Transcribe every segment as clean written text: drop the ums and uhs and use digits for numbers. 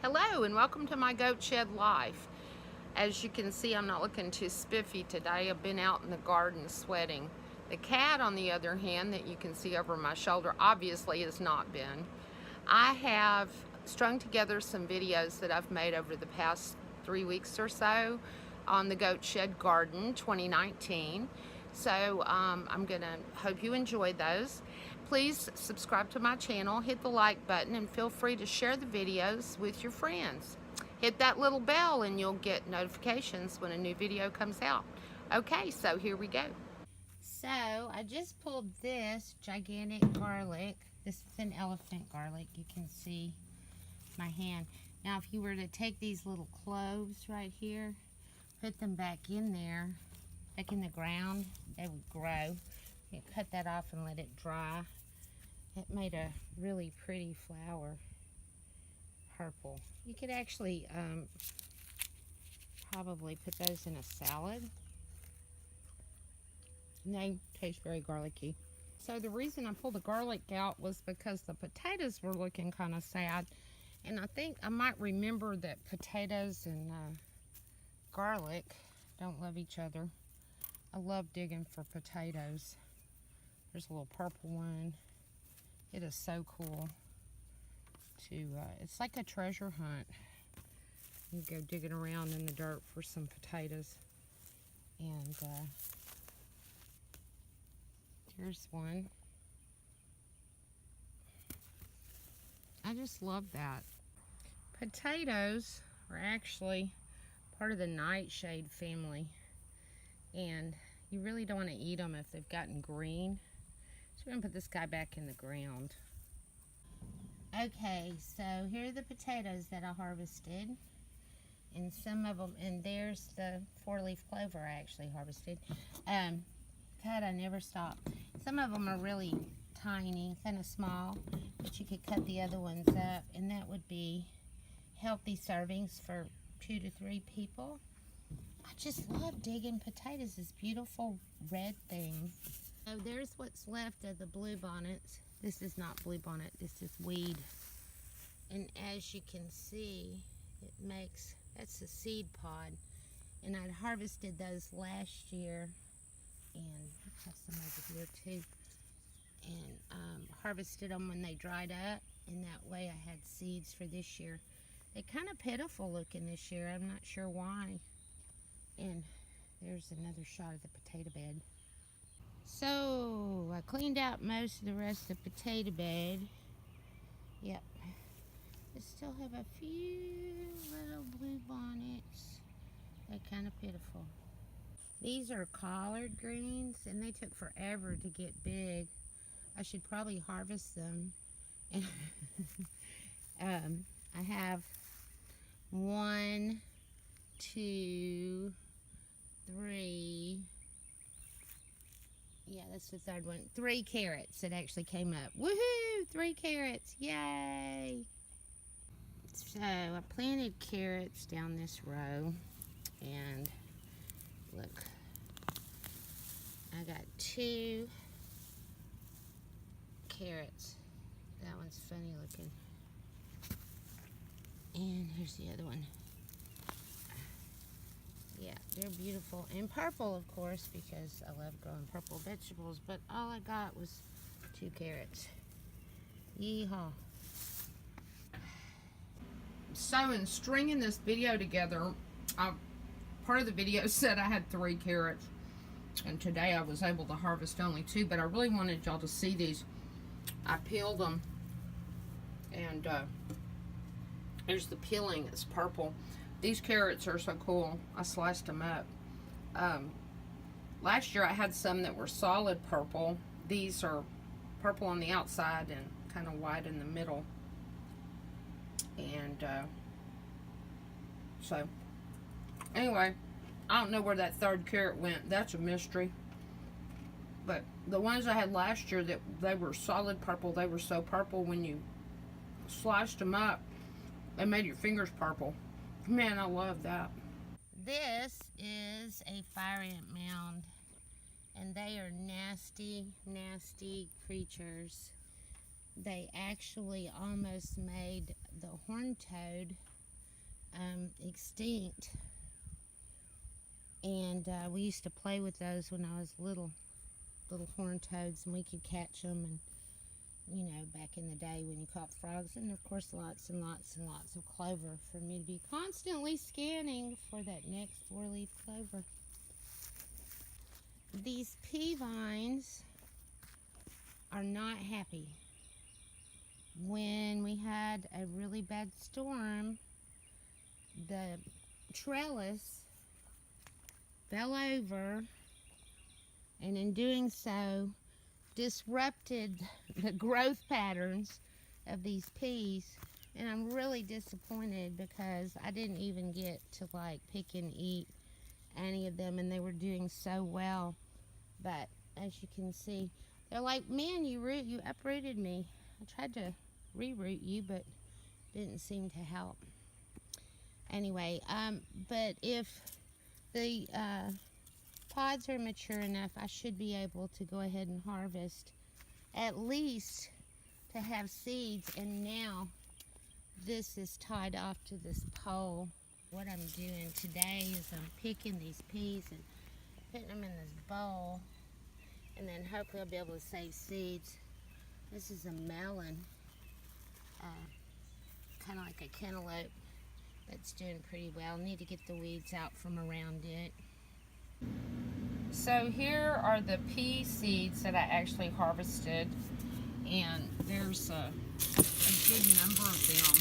Hello and welcome to my goat shed life. As you can see, I'm not looking too spiffy today. I've been out in the garden sweating. The cat, on the other hand, that you can see over my shoulder, obviously has not been. I have strung together some videos that I've made over the past 3 weeks or so on the Goat Shed Garden 2019. So I'm gonna hope you enjoy those. Please subscribe to my channel, hit the like button, and feel free to share the videos with your friends. Hit that little bell and you'll get notifications when a new video comes out. Okay, so here we go. So I just pulled this gigantic garlic. This is an elephant garlic. You can see my hand. Now if you were to take these little cloves right here, put them back in there, back in the ground, they would grow. You cut that off and let it dry. It made a really pretty flower, purple. You could actually probably put those in a salad. And they taste very garlicky. So the reason I pulled the garlic out was because the potatoes were looking kind of sad. And I think I might remember that potatoes and garlic don't love each other. I love digging for potatoes. There's a little purple one. It is so cool to, it's like a treasure hunt. You go digging around in the dirt for some potatoes. And here's one. I just love that. Potatoes are actually part of the nightshade family. And you really don't want to eat them if they've gotten green. So we're going to put this guy back in the ground. Okay, so here are the potatoes that I harvested. And some of them, and there's the 4-leaf clover I actually harvested. God, I never stop. Some of them are really tiny, kind of small, but you could cut the other ones up, and that would be healthy servings for 2 to 3 people. I just love digging potatoes, this beautiful red thing. So there's what's left of the bluebonnets. This is not bluebonnet, this is weed. And as you can see, it makes, that's the seed pod. And I'd harvested those last year, and I have some over here too. And harvested them when they dried up, and that way I had seeds for this year. They're kind of pitiful looking this year, I'm not sure why. And there's another shot of the potato bed. So I cleaned out most of the rest of the potato bed. Yep. I still have a few little blue bonnets. They're kind of pitiful. These are collard greens, and they took forever to get big. I should probably harvest them. I have 1, 2, 3. Yeah, that's the third one. 3 carrots that actually came up. Woohoo! 3 carrots. Yay! So I planted carrots down this row. And look. I got 2 carrots. That one's funny looking. And here's the other one. Yeah, they're beautiful. And purple, of course, because I love growing purple vegetables. But all I got was 2 carrots. Yeehaw. So in stringing this video together, part of the video said I had 3 carrots. And today I was able to harvest only 2. But I really wanted y'all to see these. I peeled them. And there's the peeling. It's purple. These carrots are so cool. I sliced them up. Last year I had some that were solid purple. These are purple on the outside and kind of white in the middle. And so anyway, I don't know where that 3rd carrot went. That's a mystery. But the ones I had last year, that they were solid purple. They were so purple when you sliced them up, they made your fingers purple. Man, I love that. This is a fire ant mound, and they are nasty, nasty creatures. They actually almost made the horned toad extinct. And we used to play with those when I was little horned toads, and we could catch them. And you know, back in the day when you caught frogs, and of course lots and lots and lots of clover for me to be constantly scanning for that next four-leaf clover. These pea vines are not happy. When we had a really bad storm, the trellis fell over, and in doing so disrupted the growth patterns of these peas. And I'm really disappointed because I didn't even get to like pick and eat any of them, and they were doing so well. But as you can see, they're like, man, you uprooted me. I tried to reroot you, but didn't seem to help. Anyway, but if the pods are mature enough, I should be able to go ahead and harvest, at least to have seeds. And now this is tied off to this pole. What I'm doing today is I'm picking these peas and putting them in this bowl, and then hopefully I'll be able to save seeds. This is a melon, kind of like a cantaloupe, that's doing pretty well. Need to get the weeds out from around it. So here are the pea seeds that I actually harvested, and there's a good number of them.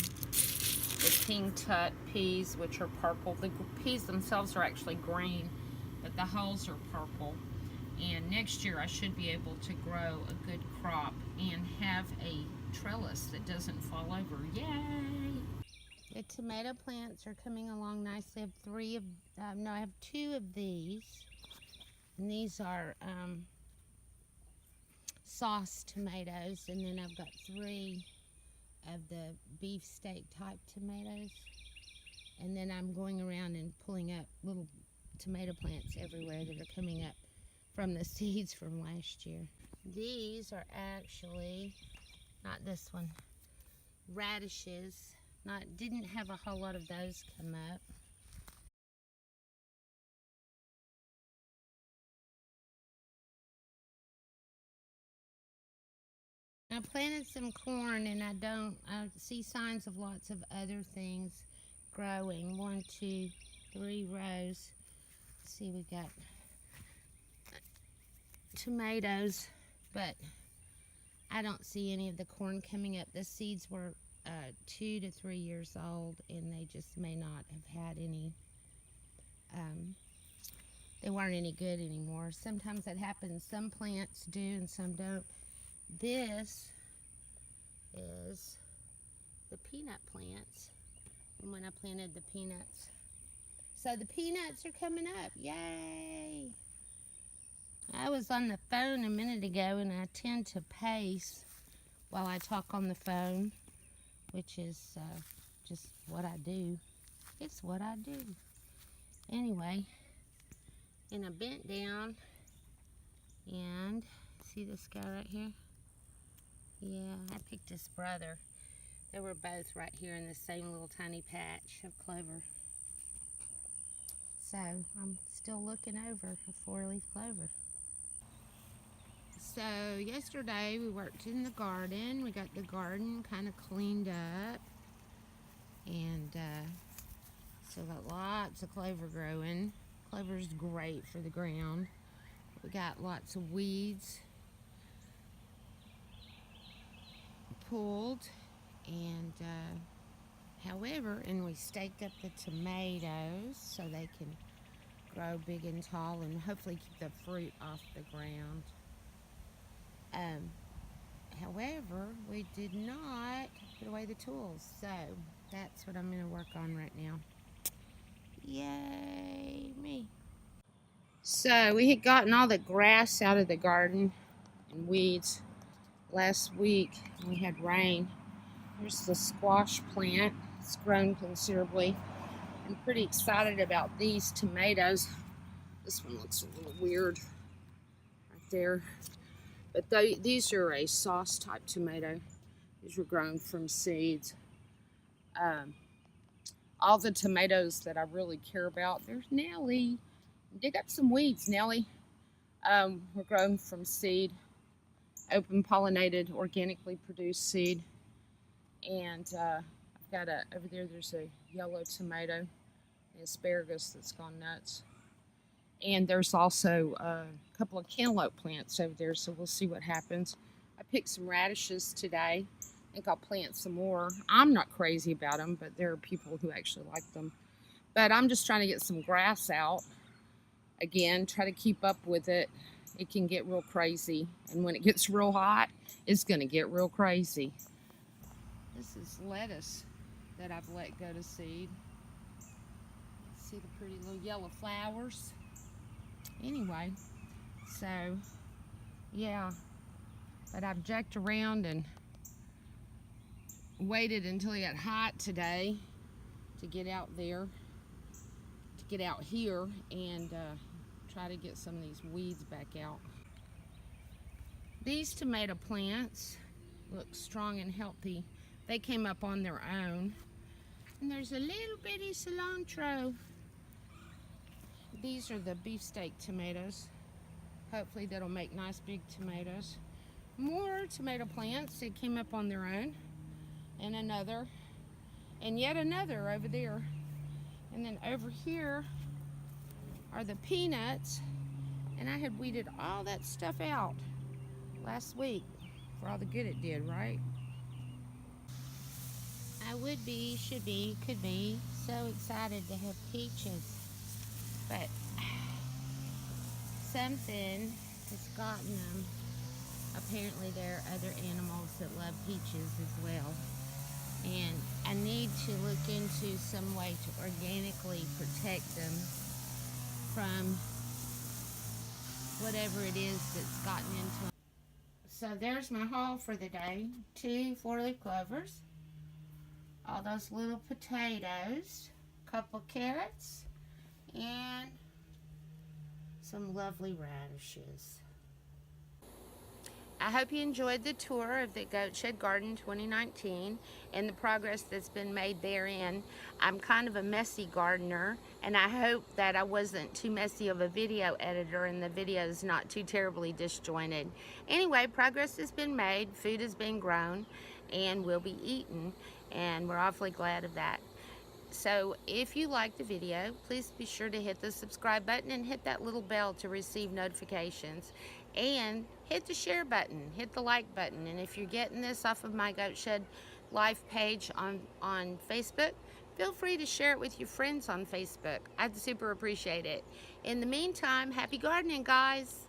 The king tut peas, which are purple. The peas themselves are actually green, but the hulls are purple. And next year I should be able to grow a good crop and have a trellis that doesn't fall over. Yay! The tomato plants are coming along nicely. I have two of these. And these are sauce tomatoes, and then I've got three of the beefsteak type tomatoes. And then I'm going around and pulling up little tomato plants everywhere that are coming up from the seeds from last year. These are actually, not this one, radishes. Didn't have a whole lot of those come up. I planted some corn, and I see signs of lots of other things growing. 1, 2, 3 rows. Let's see, we got tomatoes, but I don't see any of the corn coming up. The seeds were 2 to 3 years old, and they just may not have had any, they weren't any good anymore. Sometimes that happens. Some plants do and some don't. This is the peanut plants from when I planted the peanuts. So the peanuts are coming up. Yay! I was on the phone a minute ago, and I tend to pace while I talk on the phone, which is just what I do. It's what I do. Anyway, and I bent down, and see this guy right here? Yeah, I picked his brother. They were both right here in the same little tiny patch of clover. So I'm still looking over a 4-leaf clover. So yesterday we worked in the garden. We got the garden kind of cleaned up, and so got lots of clover growing. Clover's great for the ground. We got lots of weeds pulled, and and we staked up the tomatoes so they can grow big and tall and hopefully keep the fruit off the ground. However, we did not put away the tools, so that's what I'm going to work on right now. Yay, me. So we had gotten all the grass out of the garden and weeds last week. We had rain. Here's the squash plant. It's grown considerably. I'm pretty excited about these tomatoes. This one looks a little weird right there. But these are a sauce type tomato. These were grown from seeds. all the tomatoes that I really care about. There's Nellie. Dig up some weeds, Nellie. We're grown from seed, open pollinated, organically produced seed. And I've got over there, there's a yellow tomato, asparagus that's gone nuts. And there's also a couple of cantaloupe plants over there, so we'll see what happens. I picked some radishes today. I think I'll plant some more. I'm not crazy about them, but there are people who actually like them. But I'm just trying to get some grass out. Again, try to keep up with it. It can get real crazy. And when it gets real hot, it's going to get real crazy. This is lettuce that I've let go to seed. See the pretty little yellow flowers? Anyway, so yeah, but I've jacked around and waited until it got hot today to get out there, to get out here and try to get some of these weeds back out. These tomato plants look strong and healthy. They came up on their own. And there's a little bitty cilantro. These are the beefsteak tomatoes. Hopefully that'll make nice big tomatoes. More tomato plants that came up on their own. And another. And yet another over there. And then over here are the peanuts. And I had weeded all that stuff out last week for all the good it did, right? I would be, should be, could be so excited to have peaches. But something has gotten them. Apparently there are other animals that love peaches as well. And I need to look into some way to organically protect them from whatever it is that's gotten into them. So there's my haul for the day. 2 4-leaf clovers, all those little potatoes, a couple carrots, and some lovely radishes. I hope you enjoyed the tour of the Goat Shed Garden 2019 and the progress that's been made therein. I'm kind of a messy gardener, and I hope that I wasn't too messy of a video editor and the video is not too terribly disjointed. Anyway, progress has been made, food has been grown, and will be eaten, and we're awfully glad of that. So if you liked the video, please be sure to hit the subscribe button and hit that little bell to receive notifications. And hit the share button, hit the like button. And if you're getting this off of my Goat Shed Life page on Facebook, feel free to share it with your friends on Facebook. I'd super appreciate it. In the meantime, happy gardening, guys.